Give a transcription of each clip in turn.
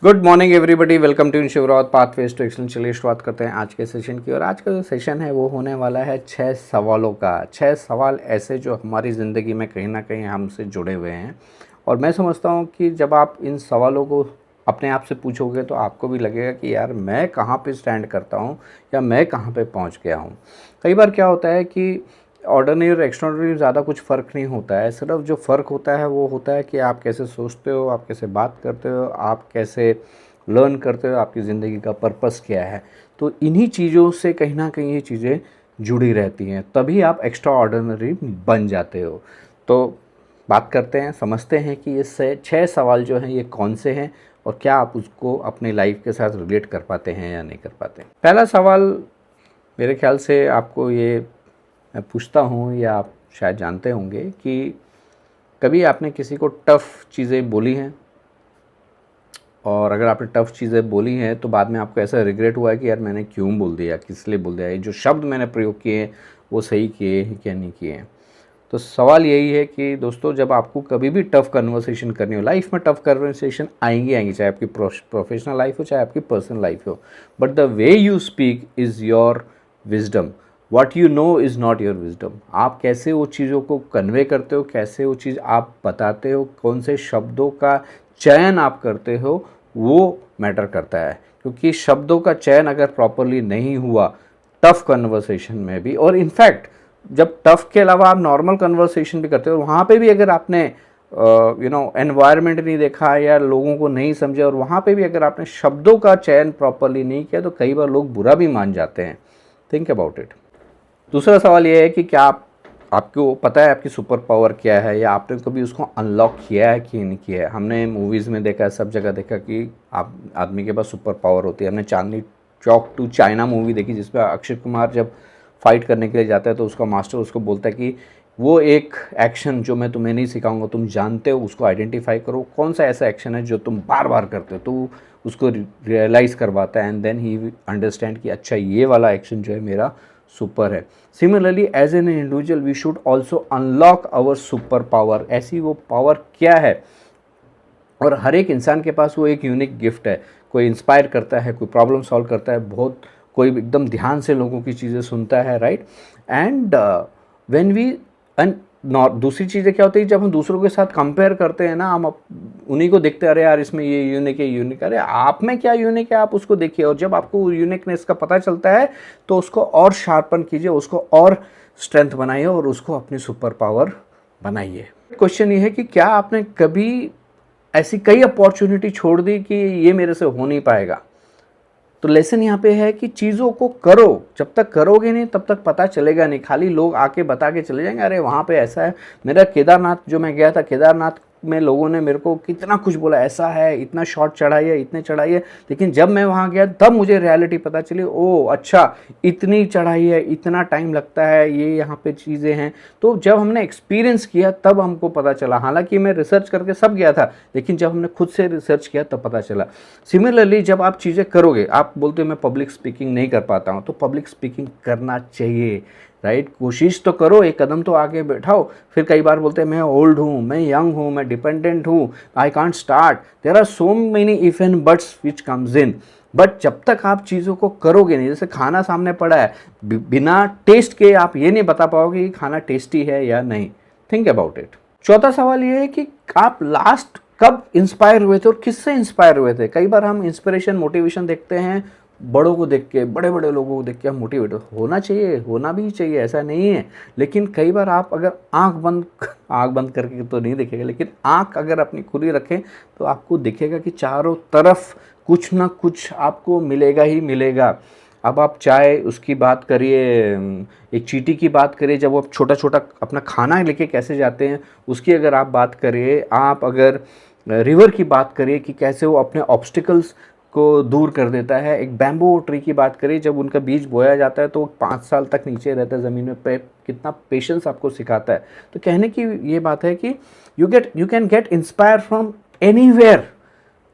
Good morning everybody, welcome to इंश्योरात pathways to excellence. चलिए शुरुआत करते हैं आज के सेशन की। और आज का जो सेशन है वो होने वाला है 6 सवालों का। 6 सवाल ऐसे जो हमारी ज़िंदगी में कहीं ना कहीं हमसे जुड़े हुए हैं। और मैं समझता हूँ कि जब आप इन सवालों को अपने आप से पूछोगे तो आपको भी लगेगा कि यार मैं कहाँ पे स्टैंड करता हूँ या मैं कहाँ पे पहुँच गया हूँ। कई बार क्या होता है कि ऑर्डिनरी और एक्स्ट्राऑर्डिनरी ज़्यादा कुछ फ़र्क नहीं होता है। सिर्फ जो फ़र्क होता है वो होता है कि आप कैसे सोचते हो, आप कैसे बात करते हो, आप कैसे लर्न करते हो, आपकी ज़िंदगी का पर्पस क्या है। तो इन्हीं चीज़ों से कहीं ना कहीं ये चीज़ें जुड़ी रहती हैं, तभी आप एक्स्ट्रा ऑर्डिनरी बन जाते हो। तो बात करते हैं, समझते हैं कि ये 6 सवाल जो हैं ये कौन से हैं और क्या आप उसको अपनी लाइफ के साथ रिलेट कर पाते हैं या नहीं कर पाते। पहला सवाल मेरे ख्याल से आपको ये मैं पूछता हूँ या आप शायद जानते होंगे कि कभी आपने किसी को टफ़ चीज़ें बोली हैं, और अगर आपने टफ़ चीज़ें बोली हैं तो बाद में आपको ऐसा रिग्रेट हुआ है कि यार मैंने क्यों बोल दिया, किस लिए बोल दिया, ये जो शब्द मैंने प्रयोग किए हैं वो सही किए हैं क्या नहीं किए हैं। तो सवाल यही है कि दोस्तों, जब आपको कभी भी टफ़ कन्वर्सेशन करनी हो, लाइफ में टफ़ कन्वर्सेशन आएंगी, चाहे आपकी प्रोफेशनल लाइफ हो चाहे आपकी पर्सनल लाइफ हो, but the way you speak is your wisdom. What you know is not your wisdom. आप कैसे वो चीज़ों को कन्वे करते हो, कैसे वो चीज़ आप बताते हो, कौन से शब्दों का चयन आप करते हो, वो मैटर करता है। क्योंकि शब्दों का चयन अगर प्रॉपरली नहीं हुआ टफ़ कन्वर्सेशन में भी, और इनफैक्ट जब टफ़ के अलावा आप नॉर्मल कन्वर्सेशन भी करते हो, वहाँ पे भी अगर आपने एनवायरनमेंट नहीं देखा या लोगों को नहीं समझे, और वहाँ पे भी अगर आपने शब्दों का चयन प्रॉपरली नहीं किया, तो कई बार लोग बुरा भी मान जाते हैं। Think about it. दूसरा सवाल ये है कि क्या आपको पता है आपकी सुपर पावर क्या है, या आपने कभी उसको अनलॉक किया है कि नहीं किया है। हमने मूवीज़ में देखा है, सब जगह देखा कि आप आदमी के पास सुपर पावर होती है। हमने Chandni Chowk to China movie देखी, जिसमें अक्षय कुमार जब फाइट करने के लिए जाता है तो उसका मास्टर उसको बोलता है कि वो एक एक्शन जो मैं तुम्हें नहीं सिखाऊंगा, तुम जानते हो, उसको आइडेंटिफाई करो, कौन सा ऐसा एक्शन है जो तुम बार बार करते हो। तो उसको रियलाइज़ करवाता है, एंड देन ही अंडरस्टैंड कि अच्छा ये वाला एक्शन जो है मेरा सुपर है। Similarly as an individual we should also unlock our superpower. ऐसी वो पावर क्या है, और हर एक इंसान के पास वो एक यूनिक गिफ्ट है। कोई इंस्पायर करता है, कोई प्रॉब्लम सॉल्व करता है, कोई एकदम ध्यान से लोगों की चीज़ें सुनता है, right. And when we and दूसरी चीज़ें क्या होती है, जब हम दूसरों के साथ कंपेयर करते हैं ना, हम उन्हीं को देखते हैं, अरे यार इसमें ये यूनिक है, यूनिक, अरे आप में क्या यूनिक है, आप उसको देखिए। और जब आपको यूनिकनेस का पता चलता है तो उसको और शार्पन कीजिए, उसको और स्ट्रेंथ बनाइए और उसको अपनी सुपर पावर बनाइए। क्वेश्चन ये है कि क्या आपने कभी ऐसी कई अपॉर्चुनिटी छोड़ दी कि ये मेरे से हो नहीं पाएगा। तो लेसन यहाँ पे है कि चीज़ों को करो, जब तक करोगे नहीं तब तक पता चलेगा नहीं। खाली लोग आके बता के चले जाएंगे, अरे वहाँ पे ऐसा है। मेरा केदारनाथ जो मैं गया था, केदारनाथ में लोगों ने मेरे को कितना कुछ बोला, ऐसा है, इतना शॉर्ट चढ़ाई है, इतने चढ़ाई है। लेकिन जब मैं वहाँ गया तब मुझे रियलिटी पता चली, ओ अच्छा इतनी चढ़ाई है, इतना टाइम लगता है, ये यहाँ पे चीज़ें हैं। तो जब हमने एक्सपीरियंस किया तब हमको पता चला। हालांकि मैं रिसर्च करके सब गया था, लेकिन जब हमने खुद से रिसर्च किया तब पता चला। सिमिलरली जब आप चीज़ें करोगे, आप बोलते हो मैं पब्लिक स्पीकिंग नहीं कर पाता हूँ, तो पब्लिक स्पीकिंग करना चाहिए, राइट। कोशिश तो करो, एक कदम तो आगे बैठाओ। फिर कई बार बोलते हैं मैं ओल्ड हूँ, मैं यंग हूँ, मैं डिपेंडेंट हूँ, I can't start. There are so many if and buts which comes in. But जब तक आप चीज़ों को करोगे नहीं, जैसे खाना सामने पड़ा है, बिना टेस्ट के आप ये नहीं बता पाओगे कि खाना टेस्टी है या नहीं। Think about it. चौथा सवाल ये है कि आप लास्ट कब इंस्पायर हुए थे और किससे इंस्पायर हुए थे। कई बार हम इंस्पिरेशन, मोटिवेशन देखते हैं बड़ों को देख के, बड़े बड़े लोगों को देख के हम मोटिवेट होना चाहिए, होना भी चाहिए, ऐसा नहीं है। लेकिन कई बार आप अगर आंख बंद करके तो नहीं देखेगा, लेकिन आंख अगर अपनी खुली रखें तो आपको दिखेगा कि चारों तरफ कुछ ना कुछ आपको मिलेगा ही मिलेगा। अब आप चाहे उसकी बात करिए, एक चींटी की बात करिए, जब वो छोटा छोटा अपना खाना लेके कैसे जाते हैं, उसकी अगर आप बात करिए, आप अगर रिवर की बात करिए कि कैसे वो अपने ऑब्स्टिकल्स को दूर कर देता है। एक बैम्बू ट्री की बात करिए, जब उनका बीज बोया जाता है तो 5 साल तक नीचे रहता है ज़मीन में, पे कितना पेशेंस आपको सिखाता है। तो कहने की ये बात है कि you can get inspire from anywhere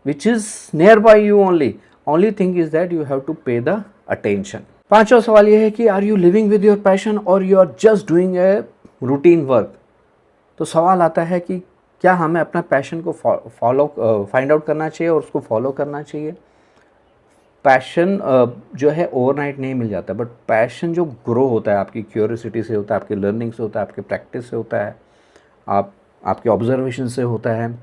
which is nearby you only thing is that you have to pay the attention. पांचवा सवाल ये है कि are you living with your passion और you are just doing a routine work. तो सवाल आता है कि क्या हमें अपना पैशन को फाइंड आउट करना चाहिए और उसको फॉलो करना चाहिए। पैशन जो है ओवरनाइट नहीं मिल जाता, बट पैशन जो ग्रो होता है आपकी क्यूरियोसिटी से होता है, आपकी लर्निंग से होता है, आपके प्रैक्टिस से होता है, आपके ऑब्जर्वेशन से होता है।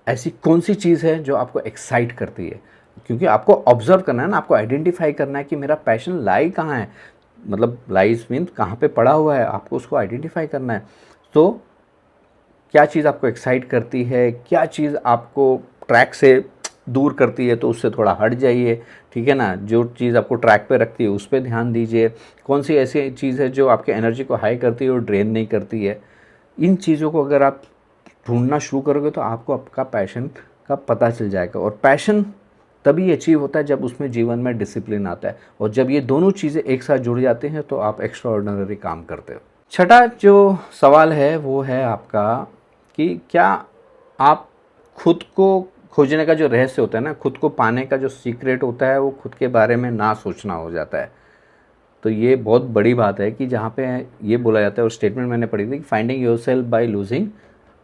ऐसी कौन सी चीज़ है जो आपको एक्साइट करती है, क्योंकि आपको ऑब्जर्व करना है ना, आपको आइडेंटिफाई करना है कि मेरा पैशन लाई कहाँ है, मतलब लाइज मीन कहाँ पे पड़ा हुआ है, आपको उसको आइडेंटिफाई करना है। तो क्या चीज़ आपको एक्साइट करती है, क्या चीज़ आपको ट्रैक से दूर करती है, तो उससे थोड़ा हट जाइए, ठीक है ना। जो चीज़ आपको ट्रैक पे रखती है उस पर ध्यान दीजिए। कौन सी ऐसी चीज़ है जो आपके एनर्जी को हाई करती है और ड्रेन नहीं करती है। इन चीज़ों को अगर आप ढूंढना शुरू करोगे तो आपको आपका पैशन का पता चल जाएगा। और पैशन तभी अचीव होता है जब उसमें जीवन में डिसिप्लिन आता है, और जब ये दोनों चीज़ें एक साथ जुड़ जाते हैं तो आप एक्स्ट्रा ऑर्डिनरी काम करते हो। छठा जो सवाल है वो है आपका कि क्या आप खुद को खोजने का जो रहस्य होता है ना, खुद को पाने का जो सीक्रेट होता है, वो खुद के बारे में ना सोचना हो जाता है। तो ये बहुत बड़ी बात है कि जहाँ पे ये बोला जाता है, और स्टेटमेंट मैंने पढ़ी थी, finding your self by losing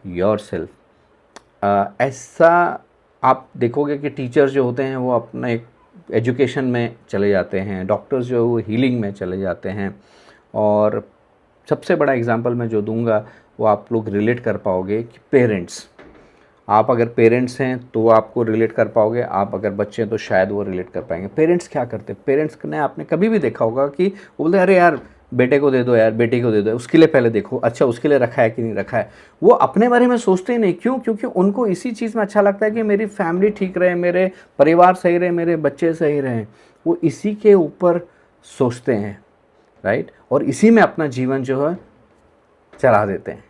your self. ऐसा आप देखोगे कि टीचर्स जो होते हैं वो अपने एजुकेशन में चले जाते हैं, डॉक्टर्स जो वो हीलिंग में चले जाते हैं। और सबसे बड़ा एग्जांपल मैं जो दूंगा वो आप लोग रिलेट कर पाओगे कि पेरेंट्स, आप अगर पेरेंट्स हैं तो आपको रिलेट कर पाओगे, आप अगर बच्चे हैं तो शायद वो रिलेट कर पाएंगे। पेरेंट्स क्या करते हैं, पेरेंट्स ने आपने कभी भी देखा होगा कि वो बोलते अरे यार बेटे को दे दो, यार बेटी को दे दो, उसके लिए पहले देखो, अच्छा उसके लिए रखा है कि नहीं रखा है। वो अपने बारे में सोचते ही नहीं, क्यों? क्योंकि उनको इसी चीज़ में अच्छा लगता है कि मेरी फैमिली ठीक रहे, मेरे परिवार सही रहे, मेरे बच्चे सही रहें। वो इसी के ऊपर सोचते हैं, राइट, और इसी में अपना जीवन जो है चला देते हैं।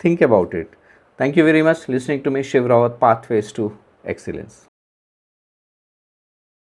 Think about it. Thank you very much listening to me, Shiv Rawat, Pathways to Excellence.